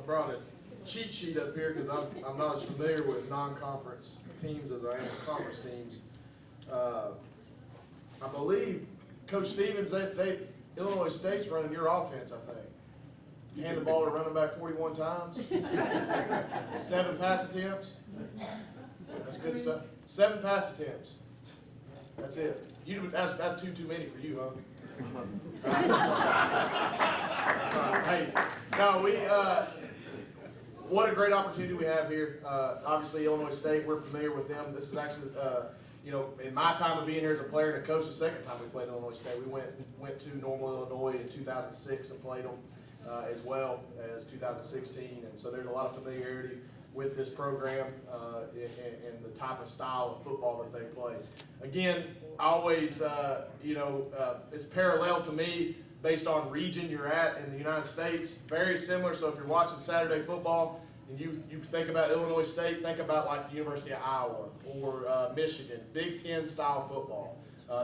brought a cheat sheet up here because I'm not as familiar with non-conference teams as I am with conference teams. I believe Coach Stevens, Illinois State's running your offense, I think. Hand the ball to running back 41 times. 7 pass attempts. That's good stuff. 7 pass attempts. That's it. That's too many for you, huh? Hey, no, what a great opportunity we have here. Obviously, Illinois State, we're familiar with them. This is actually, in my time of being here as a player and a coach, the second time we played Illinois State. We went to Normal, Illinois in 2006 and played them as well as 2016. And so there's a lot of familiarity with this program and the type of style of football that they play. Again, always, it's parallel to me based on region you're at in the United States. Very similar. So if you're watching Saturday football and you think about Illinois State, think about like the University of Iowa or Michigan, Big Ten style football.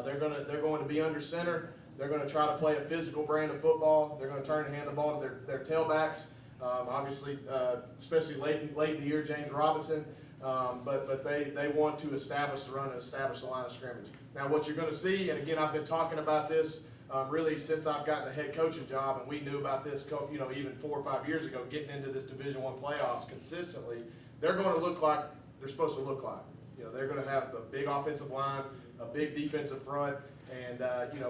They're going to be under center. They're going to try to play a physical brand of football. They're going to turn and hand the ball to their tailbacks. Obviously, especially late in the year, James Robinson. But they want to establish the run and establish the line of scrimmage. Now, what you're going to see, and again, I've been talking about this really since I've gotten the head coaching job, and we knew about this, even 4 or 5 years ago, getting into this Division I playoffs consistently. They're going to look like they're supposed to look like. They're going to have a big offensive line, a big defensive front, and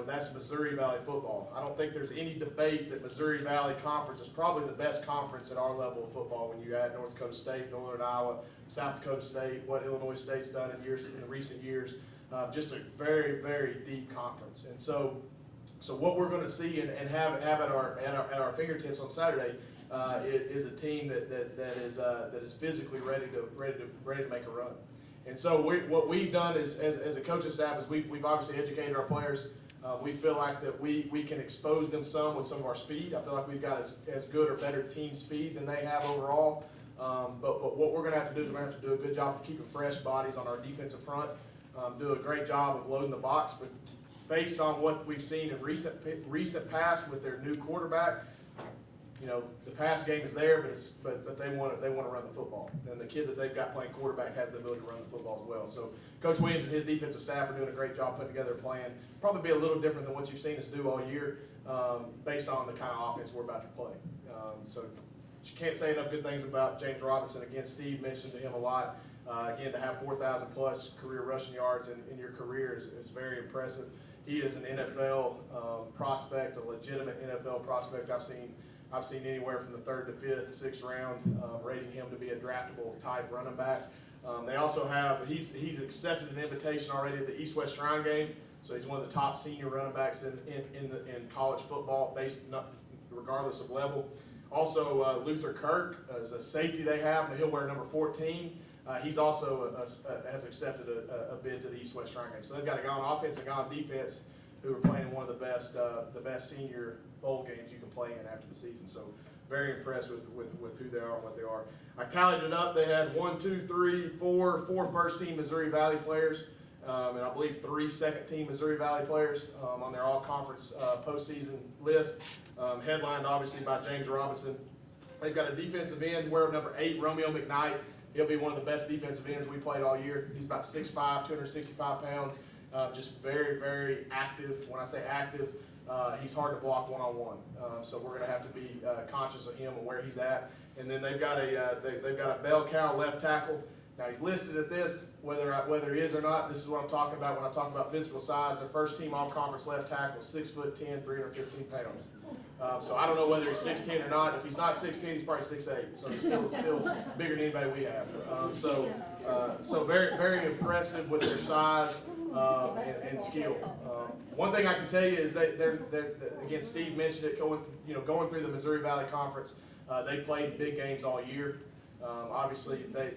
that's Missouri Valley football. I don't think there's any debate that Missouri Valley Conference is probably the best conference at our level of football when you add North Dakota State, Northern Iowa, South Dakota State, what Illinois State's done in recent years. Just a very, very deep conference. And so what we're going to see and have at our fingertips on Saturday is a team that is physically ready to make a run. And so what we've done is, as a coaching staff, is we've obviously educated our players. We feel like that we can expose them some with some of our speed. I feel like we've got as good or better team speed than they have overall. But what we're going to have to do is we're going to have to do a good job of keeping fresh bodies on our defensive front, do a great job of loading the box. But based on what we've seen in recent past with their new quarterback, the pass game is there, but they want to run the football. And the kid that they've got playing quarterback has the ability to run the football as well. So Coach Williams and his defensive staff are doing a great job putting together a plan. Probably be a little different than what you've seen us do all year, based on the kind of offense we're about to play. So you can't say enough good things about James Robinson. Again, Steve mentioned to him a lot. Again, to have 4,000 plus career rushing yards in your career is very impressive. He is an NFL prospect, a legitimate NFL prospect. I've seen anywhere from the 3rd to 5th, 6th round, rating him to be a draftable type running back. They also have, he's accepted an invitation already at the East-West Shrine game, so he's one of the top senior running backs in college football, regardless of level. Also, Luther Kirk is a safety they have, and he'll wear number 14. He's also has accepted a bid to the East-West Shrine game. So they've got a guy on offense and a guy on defense who are playing in one of the best senior bowl games you can play in after the season. So very impressed with who they are and what they are. I tallied it up. They had 4 first-team Missouri Valley players, and I believe 3 second-team Missouri Valley players on their all-conference postseason list, headlined obviously by James Robinson. They've got a defensive end, wearing number 8, Romeo McKnight. He'll be one of the best defensive ends we played all year. He's about 6'5", 265 pounds. Just very, very active. When I say active, he's hard to block one-on-one. So we're going to have to be conscious of him and where he's at. And then they've got a bell cow left tackle. Now he's listed at this. Whether he is or not, this is what I'm talking about when I talk about physical size. Their first team all-conference left tackle, 6'10", 315 pounds. So I don't know whether he's 6'10" or not. If he's not 6'10", he's probably 6'8". So he's still bigger than anybody we have. So very, very impressive with their size and skill. One thing I can tell you is they're again, Steve mentioned it, going through the Missouri Valley Conference. They played big games all year. Obviously, they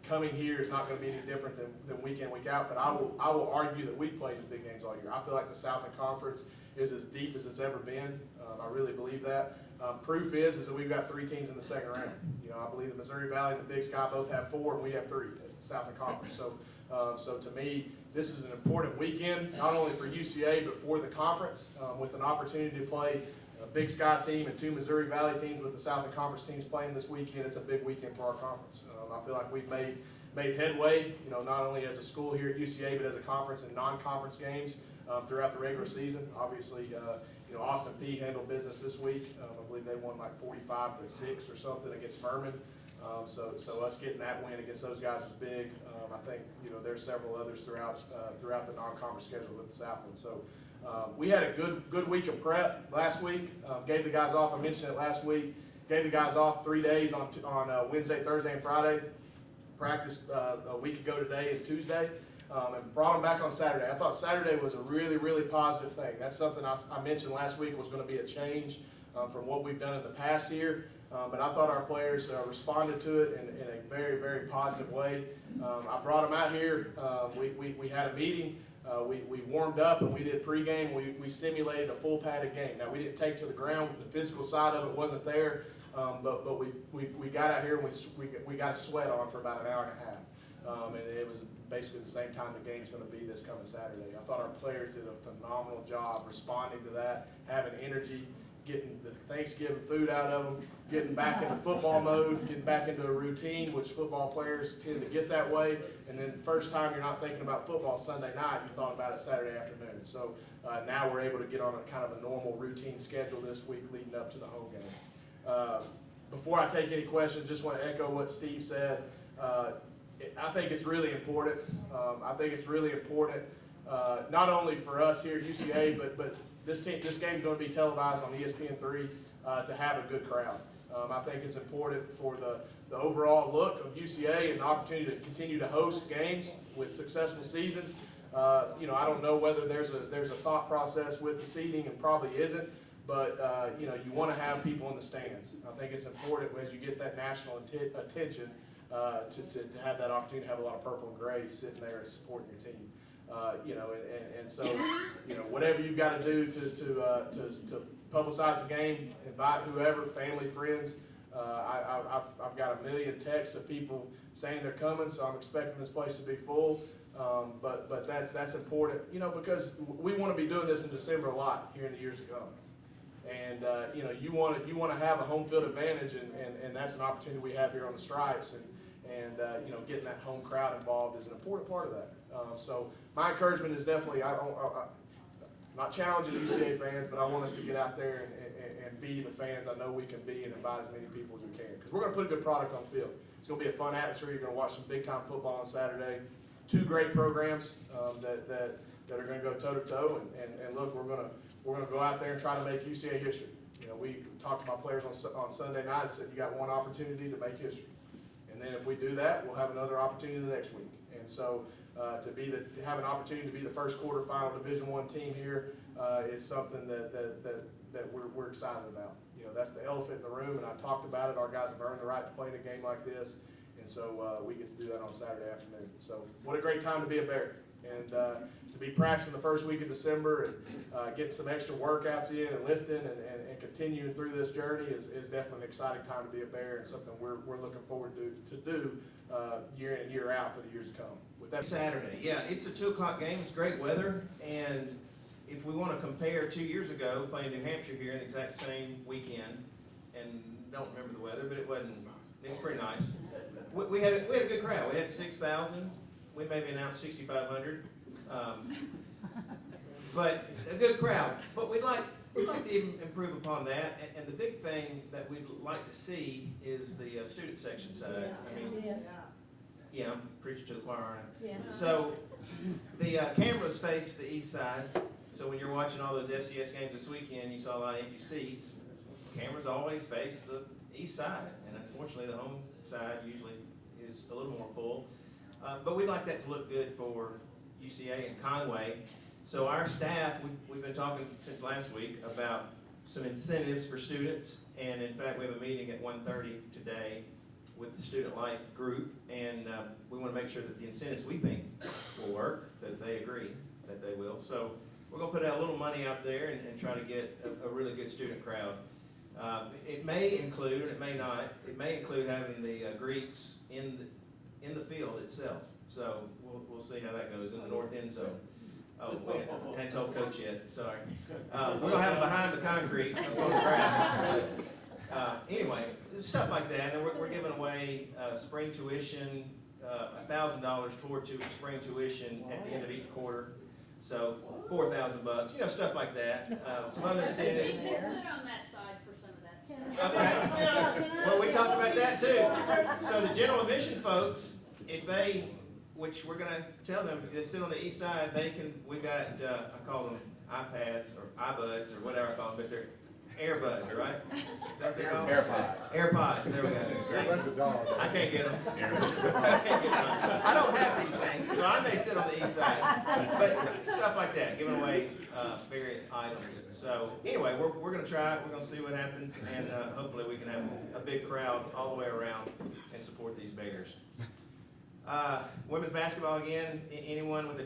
coming here is not going to be any different than week in, week out. But I will argue that we played in big games all year. I feel like the Southern Conference is as deep as it's ever been. I really believe that. Proof is that we've got 3 teams in the second round. I believe the Missouri Valley and the Big Sky both have 4, and we have 3 at the Southern Conference. So to me, this is an important weekend, not only for UCA but for the conference, with an opportunity to play a Big Sky team and 2 Missouri Valley teams with the Southern Conference teams playing this weekend. It's a big weekend for our conference. I feel like we've made headway, not only as a school here at UCA, but as a conference in non-conference games throughout the regular season. Obviously, Austin Peay handled business this week. I believe they won like 45-6 or something against Furman. So us getting that win against those guys was big. I think there's several others throughout the non-conference schedule with the Southland. So we had a good week of prep last week. Gave the guys off. I mentioned it last week. Gave the guys off 3 days on Wednesday, Thursday, and Friday. Practiced a week ago today and Tuesday, and brought them back on Saturday. I thought Saturday was a really positive thing. That's something I mentioned last week was going to be a change from what we've done in the past year. But I thought our players responded to it in a very positive way. I brought them out here. We had a meeting. We warmed up and we did pregame. We simulated a full padded game. Now we didn't take to the ground. The physical side of it wasn't there, but we got out here and we got a sweat on for about an hour and a half. And it was basically the same time the game's going to be this coming Saturday. I thought our players did a phenomenal job responding to that, having energy, getting the Thanksgiving food out of them, getting back into football mode, getting back into a routine, which football players tend to get that way. And then the first time you're not thinking about football Sunday night, you thought about it Saturday afternoon. So now we're able to get on a kind of a normal routine schedule this week leading up to the home game. Before I take any questions, just want to echo what Steve said. I think it's really important. I think it's really important not only for us here at UCA, but this game is going to be televised on ESPN3 to have a good crowd. I think it's important for the overall look of UCA and the opportunity to continue to host games with successful seasons. I don't know whether there's a thought process with the seating, and probably isn't, but you want to have people in the stands. I think it's important as you get that national attention to have that opportunity to have a lot of purple and gray sitting there and supporting your team. So whatever you've got to do to publicize the game, invite whoever, family, friends. I've got a million texts of people saying they're coming, so I'm expecting this place to be full. But that's important, because we want to be doing this in December a lot here in the years to come. And you want to have a home field advantage, and that's an opportunity we have here on the Stripes. And getting that home crowd involved is an important part of that. So my encouragement is definitely, I'm not challenging UCA fans, but I want us to get out there and be the fans I know we can be and invite as many people as we can. Because we're going to put a good product on the field. It's going to be a fun atmosphere. You're going to watch some big-time football on Saturday. 2 great programs that are going to go toe-to-toe. And look, we're going to go out there and try to make UCA history. We talked to my players on Sunday night and said, you got one opportunity to make history. And then if we do that, we'll have another opportunity the next week. And so to have an opportunity to be the first quarterfinal Division I team here is something that we're excited about. That's the elephant in the room, and I talked about it. Our guys have earned the right to play in a game like this, and so we get to do that on Saturday afternoon. So what a great time to be a Bear. And to be practicing the first week of December and getting some extra workouts in and lifting and continuing through this journey is definitely an exciting time to be a Bear, and something we're looking forward to do year in and year out for the years to come. With that Saturday, yeah, it's a 2 o'clock game. It's great weather, and if we want to compare 2 years ago playing New Hampshire here in the exact same weekend, and don't remember the weather, but it was pretty nice. We had a good crowd. We had 6,000. We maybe announced 6,500, but a good crowd. But we'd like to even improve upon that. And the big thing that we'd like to see is the student section side. Yes. I mean, Yes. yeah, I'm preaching to the choir, aren't I? Yes. So the cameras face the east side. So when you're watching all those FCS games this weekend, you saw a lot of empty seats. Cameras always face the east side, and unfortunately, the home side usually is a little more full. But we'd like that to look good for UCA and Conway. So our staff, we've been talking since last week about some incentives for students, and in fact we have a meeting at 1:30 today with the Student Life group, and we want to make sure that the incentives we think will work, that they agree that they will. So we're going to put out a little money out there and try to get a really good student crowd. It may include, and it may not, it may include having the Greeks in the field itself. So we'll see how that goes in the north end zone. Oh, wait, I hadn't told Coach yet, sorry. We're gonna have them behind the concrete, up on the grass. Anyway, stuff like that, and then we're giving away, spring tuition, $1,000 toward spring tuition at the end of each quarter. So, $4,000, stuff like that. Some other incentives. We'll sit on that side for some of that stuff. Okay. Well, we talked about that too. So the general admission folks, if they, which we're gonna tell them, if they sit on the east side, we got, I call them iPads or iBuds or whatever I call them, but they're AirBuds, right? Is that what they're called? AirPods. AirPods, there we go. Everyone's a dog. I can't get them. I don't have these things, so I may sit on the east side. But stuff like that, giving away various items. So anyway, we're gonna try it, we're gonna see what happens, and hopefully we can have a big crowd all the way around and support these Bears. Women's basketball again, anyone with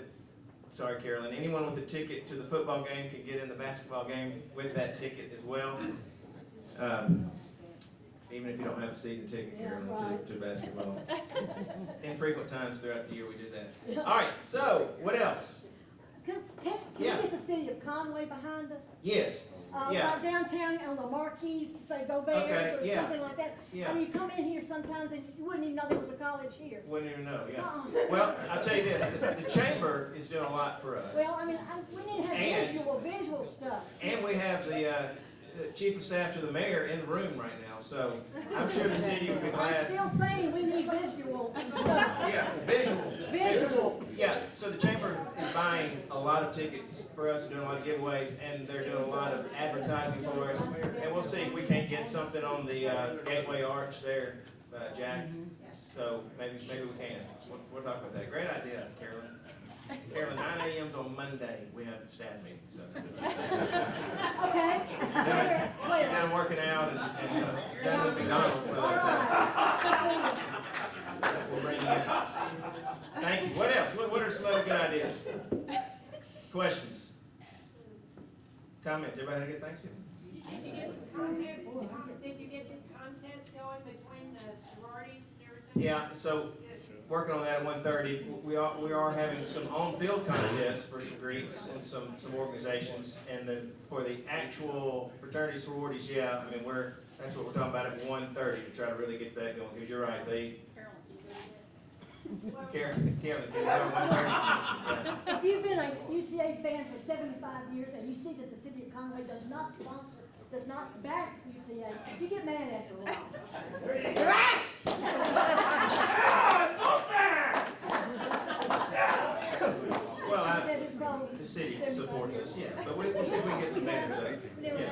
a ticket to the football game can get in the basketball game with that ticket as well. Even if you don't have a season ticket, Carolyn, to basketball. Infrequent times throughout the year we do that. All right, so what else? Can we get the city of Conway behind us? Yes, yeah. Like downtown on the marquees to say go Bears Okay, or yeah. something like that. Yeah. I mean, you come in here sometimes and you wouldn't even know there was a college here. Wouldn't even know, yeah. Uh-uh. Well, I'll tell you this, the chamber is doing a lot for us. Well, I mean, we need to have And- visual stuff. And we have the chief of staff to the mayor in the room right now, so I'm sure the city will be I'm glad. still saying we need visual stuff. Yeah, visual. Visual. Yeah, so the chamber is buying a lot of tickets for us, doing a lot of giveaways, and they're doing a lot of advertising for us. And we'll see if we can't get something on the Gateway Arch there, Jack. So maybe we can. We'll talk about that. Great idea, Carolyn. Carolyn, 9 a.m.'s on Monday. We have a staff meeting, so. Okay. You're done working out and done with McDonald's by that time. We'll bring you in. Thank you. What else? What are some other good ideas? Questions? Comments? Everybody had a good Thanksgiving? Did you get some contests going between the sororities and everything? Yeah, so working on that at 1:30. We are having some on-field contests for some Greeks and some organizations, and then for the actual fraternity sororities, yeah, I mean that's what we're talking about at 1:30 to try to really get that going. Because you're right, Carolyn, can you go at 1:30? Yeah. If you've been a UCA fan for 75 years and you see that the city of Conway does not sponsor, does not back UCA, you get mad after a while. Well, That is probably. the city supports us, yeah, but we'll see if we can get some banners up. Yeah.